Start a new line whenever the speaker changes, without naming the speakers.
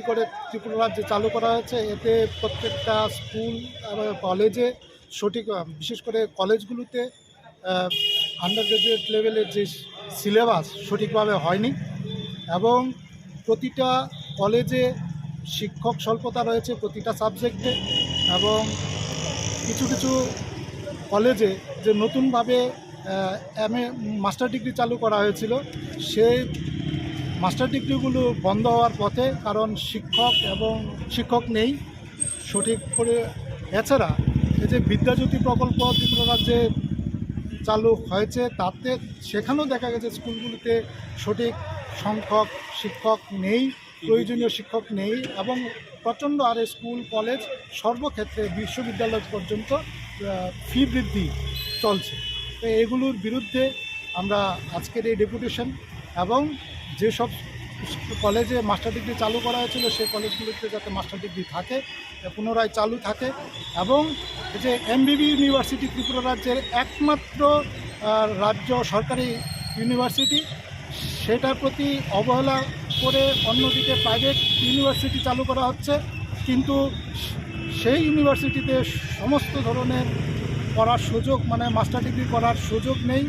তড়িঘড়ি করে ত্রিপুরা রাজ্যে চালু করা হয়েছে। এতে প্রত্যেকটা স্কুল এবং কলেজে সঠিক বিশেষ করে কলেজগুলোতে আন্ডার গ্রাজুয়েট লেভেলের যে সিলেবাস সঠিকভাবে হয়নি এবং প্রতিটা কলেজে শিক্ষক স্বল্পতা রয়েছে প্রতিটা সাবজেক্টে এবং কিছু কিছু কলেজে যে নতুনভাবে MA মাস্টার ডিগ্রি চালু করা হয়েছিল সেই মাস্টার ডিগ্রিগুলো বন্ধ হওয়ার পথে, কারণ শিক্ষক নেই সঠিক করে। এছাড়া এই যে বিদ্যাজ্যোতি প্রকল্প ত্রিপুরা রাজ্যে চালু হয়েছে তাতে সেখানেও দেখা গেছে স্কুলগুলিতে সঠিক সংখ্যক শিক্ষক নেই, প্রয়োজনীয় শিক্ষক নেই এবং প্রচণ্ড হারে স্কুল কলেজ সর্বক্ষেত্রে বিশ্ববিদ্যালয় পর্যন্ত ফি বৃদ্ধি চলছে। তো এগুলোর বিরুদ্ধে আমরা আজকের এই ডেপুটেশন এবং যেসব কলেজে মাস্টার ডিগ্রি চালু করা হয়েছিল সেই কলেজগুলোতে যাতে মাস্টার ডিগ্রি থাকে, পুনরায় চালু থাকে এবং যে MBB ইউনিভার্সিটি ত্রিপুরা রাজ্যের একমাত্র রাজ্য সরকারি ইউনিভার্সিটি, সেটার প্রতি অবহেলা করে অন্যদিকে প্রাইভেট ইউনিভার্সিটি চালু করা হচ্ছে, কিন্তু সেই ইউনিভার্সিটিতে সমস্ত ধরনের পড়ার সুযোগ মানে মাস্টার ডিগ্রি করার সুযোগ নেই।